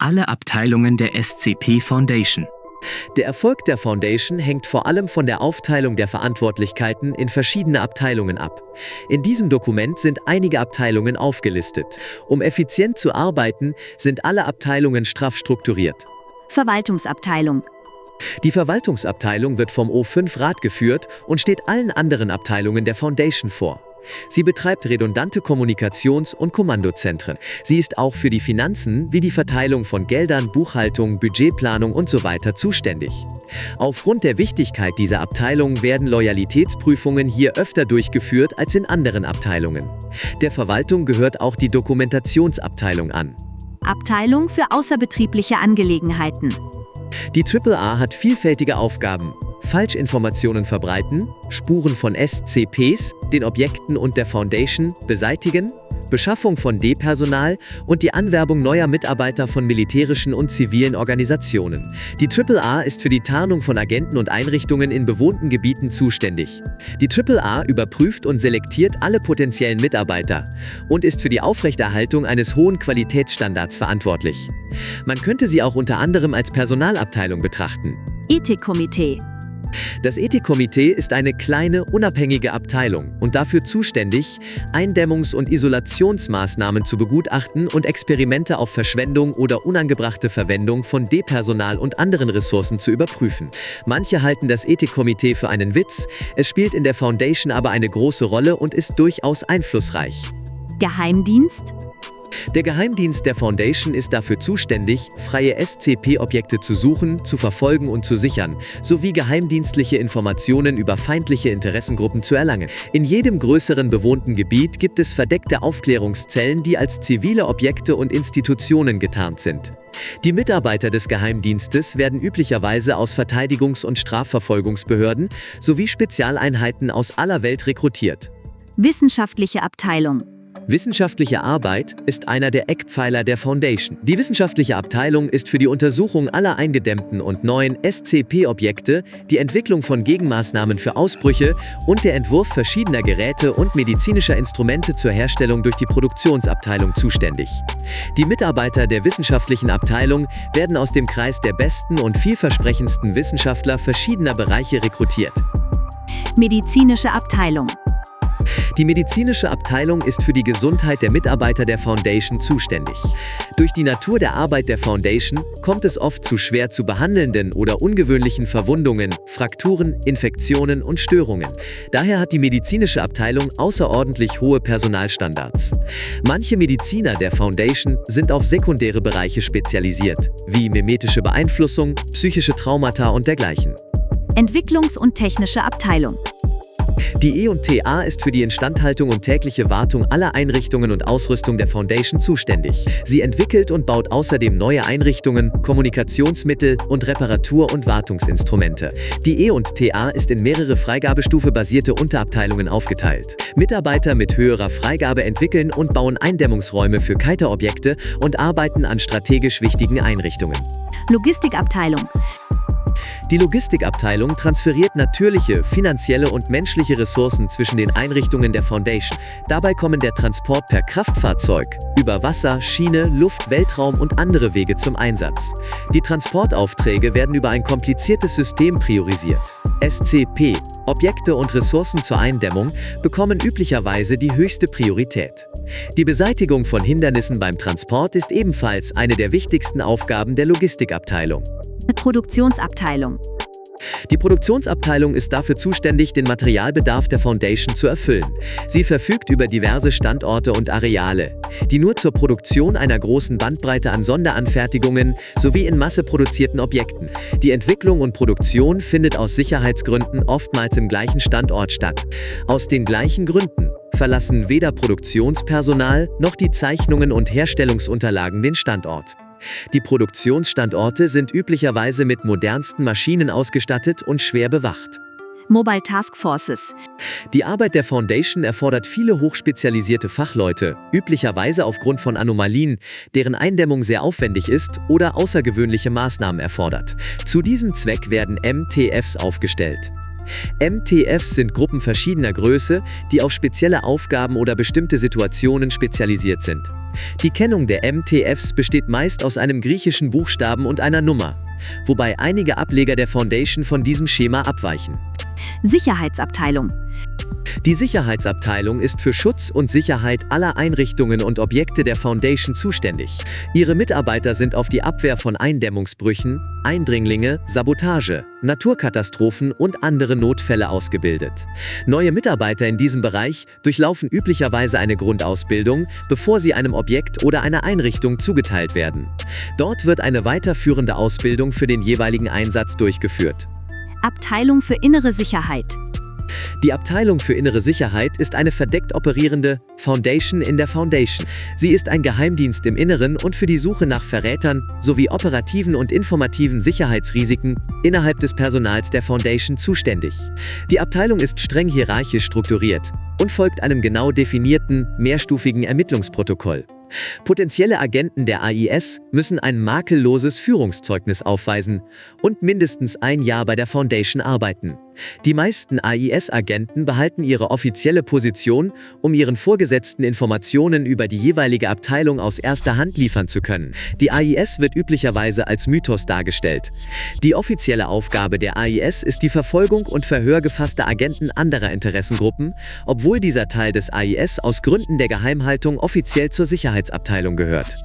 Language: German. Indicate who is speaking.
Speaker 1: Alle Abteilungen der SCP Foundation.
Speaker 2: Der Erfolg der Foundation hängt vor allem von der Aufteilung der Verantwortlichkeiten in verschiedene Abteilungen ab. In diesem Dokument sind einige Abteilungen aufgelistet. Um effizient zu arbeiten, sind alle Abteilungen straff strukturiert.
Speaker 3: Verwaltungsabteilung.
Speaker 2: Die Verwaltungsabteilung wird vom O5-Rat geführt und steht allen anderen Abteilungen der Foundation vor. Sie betreibt redundante Kommunikations- und Kommandozentren. Sie ist auch für die Finanzen wie die Verteilung von Geldern, Buchhaltung, Budgetplanung usw. zuständig. Aufgrund der Wichtigkeit dieser Abteilung werden Loyalitätsprüfungen hier öfter durchgeführt als in anderen Abteilungen. Der Verwaltung gehört auch die Dokumentationsabteilung an.
Speaker 3: Abteilung für außerbetriebliche Angelegenheiten.
Speaker 2: Die AAA hat vielfältige Aufgaben. Falschinformationen verbreiten, Spuren von SCPs, den Objekten und der Foundation beseitigen, Beschaffung von D-Personal und die Anwerbung neuer Mitarbeiter von militärischen und zivilen Organisationen. Die AAA ist für die Tarnung von Agenten und Einrichtungen in bewohnten Gebieten zuständig. Die AAA überprüft und selektiert alle potenziellen Mitarbeiter und ist für die Aufrechterhaltung eines hohen Qualitätsstandards verantwortlich. Man könnte sie auch unter anderem als Personalabteilung betrachten.
Speaker 3: Ethikkomitee.
Speaker 2: Das Ethikkomitee ist eine kleine, unabhängige Abteilung und dafür zuständig, Eindämmungs- und Isolationsmaßnahmen zu begutachten und Experimente auf Verschwendung oder unangebrachte Verwendung von D-Personal und anderen Ressourcen zu überprüfen. Manche halten das Ethikkomitee für einen Witz, es spielt in der Foundation aber eine große Rolle und ist durchaus einflussreich.
Speaker 3: Geheimdienst.
Speaker 2: Der Geheimdienst der Foundation ist dafür zuständig, freie SCP-Objekte zu suchen, zu verfolgen und zu sichern, sowie geheimdienstliche Informationen über feindliche Interessengruppen zu erlangen. In jedem größeren bewohnten Gebiet gibt es verdeckte Aufklärungszellen, die als zivile Objekte und Institutionen getarnt sind. Die Mitarbeiter des Geheimdienstes werden üblicherweise aus Verteidigungs- und Strafverfolgungsbehörden sowie Spezialeinheiten aus aller Welt rekrutiert.
Speaker 3: Wissenschaftliche Abteilung.
Speaker 2: Wissenschaftliche Arbeit ist einer der Eckpfeiler der Foundation. Die wissenschaftliche Abteilung ist für die Untersuchung aller eingedämmten und neuen SCP-Objekte, die Entwicklung von Gegenmaßnahmen für Ausbrüche und der Entwurf verschiedener Geräte und medizinischer Instrumente zur Herstellung durch die Produktionsabteilung zuständig. Die Mitarbeiter der wissenschaftlichen Abteilung werden aus dem Kreis der besten und vielversprechendsten Wissenschaftler verschiedener Bereiche rekrutiert.
Speaker 3: Medizinische Abteilung.
Speaker 2: Die medizinische Abteilung ist für die Gesundheit der Mitarbeiter der Foundation zuständig. Durch die Natur der Arbeit der Foundation kommt es oft zu schwer zu behandelnden oder ungewöhnlichen Verwundungen, Frakturen, Infektionen und Störungen. Daher hat die medizinische Abteilung außerordentlich hohe Personalstandards. Manche Mediziner der Foundation sind auf sekundäre Bereiche spezialisiert, wie mimetische Beeinflussung, psychische Traumata und dergleichen.
Speaker 3: Entwicklungs- und technische Abteilung.
Speaker 2: Die E&TA ist für die Instandhaltung und tägliche Wartung aller Einrichtungen und Ausrüstung der Foundation zuständig. Sie entwickelt und baut außerdem neue Einrichtungen, Kommunikationsmittel und Reparatur- und Wartungsinstrumente. Die E&TA ist in mehrere Freigabestufe-basierte Unterabteilungen aufgeteilt. Mitarbeiter mit höherer Freigabe entwickeln und bauen Eindämmungsräume für Kiter-Objekte und arbeiten an strategisch wichtigen Einrichtungen.
Speaker 3: Logistikabteilung.
Speaker 2: Die Logistikabteilung transferiert natürliche, finanzielle und menschliche Ressourcen zwischen den Einrichtungen der Foundation. Dabei kommen der Transport per Kraftfahrzeug, über Wasser, Schiene, Luft, Weltraum und andere Wege zum Einsatz. Die Transportaufträge werden über ein kompliziertes System priorisiert. SCP, Objekte und Ressourcen zur Eindämmung, bekommen üblicherweise die höchste Priorität. Die Beseitigung von Hindernissen beim Transport ist ebenfalls eine der wichtigsten Aufgaben der Logistikabteilung.
Speaker 3: Produktionsabteilung.
Speaker 2: Die Produktionsabteilung ist dafür zuständig, den Materialbedarf der Foundation zu erfüllen. Sie verfügt über diverse Standorte und Areale, die nur zur Produktion einer großen Bandbreite an Sonderanfertigungen sowie in Masse produzierten Objekten. Die Entwicklung und Produktion findet aus Sicherheitsgründen oftmals im gleichen Standort statt. Aus den gleichen Gründen verlassen weder Produktionspersonal noch die Zeichnungen und Herstellungsunterlagen den Standort. Die Produktionsstandorte sind üblicherweise mit modernsten Maschinen ausgestattet und schwer bewacht.
Speaker 3: Mobile Task Forces.
Speaker 2: Die Arbeit der Foundation erfordert viele hochspezialisierte Fachleute, üblicherweise aufgrund von Anomalien, deren Eindämmung sehr aufwendig ist oder außergewöhnliche Maßnahmen erfordert. Zu diesem Zweck werden MTFs aufgestellt. MTFs sind Gruppen verschiedener Größe, die auf spezielle Aufgaben oder bestimmte Situationen spezialisiert sind. Die Kennung der MTFs besteht meist aus einem griechischen Buchstaben und einer Nummer, wobei einige Ableger der Foundation von diesem Schema abweichen.
Speaker 3: Sicherheitsabteilung.
Speaker 2: Die Sicherheitsabteilung ist für Schutz und Sicherheit aller Einrichtungen und Objekte der Foundation zuständig. Ihre Mitarbeiter sind auf die Abwehr von Eindämmungsbrüchen, Eindringlinge, Sabotage, Naturkatastrophen und andere Notfälle ausgebildet. Neue Mitarbeiter in diesem Bereich durchlaufen üblicherweise eine Grundausbildung, bevor sie einem Objekt oder einer Einrichtung zugeteilt werden. Dort wird eine weiterführende Ausbildung für den jeweiligen Einsatz durchgeführt.
Speaker 3: Abteilung für innere Sicherheit.
Speaker 2: Die Abteilung für innere Sicherheit ist eine verdeckt operierende Foundation in der Foundation. Sie ist ein Geheimdienst im Inneren und für die Suche nach Verrätern sowie operativen und informativen Sicherheitsrisiken innerhalb des Personals der Foundation zuständig. Die Abteilung ist streng hierarchisch strukturiert und folgt einem genau definierten, mehrstufigen Ermittlungsprotokoll. Potenzielle Agenten der AIS müssen ein makelloses Führungszeugnis aufweisen und mindestens ein Jahr bei der Foundation arbeiten. Die meisten AIS-Agenten behalten ihre offizielle Position, um ihren Vorgesetzten Informationen über die jeweilige Abteilung aus erster Hand liefern zu können. Die AIS wird üblicherweise als Mythos dargestellt. Die offizielle Aufgabe der AIS ist die Verfolgung und Verhör gefasster Agenten anderer Interessengruppen, obwohl dieser Teil des AIS aus Gründen der Geheimhaltung offiziell zur Sicherheitsabteilung gehört.